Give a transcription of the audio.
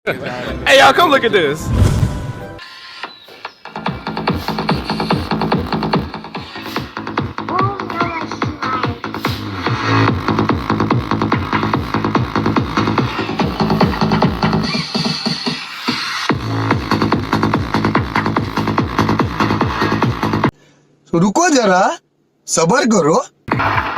Hey, y'all, come look at this. रुको जरा, सबर करो.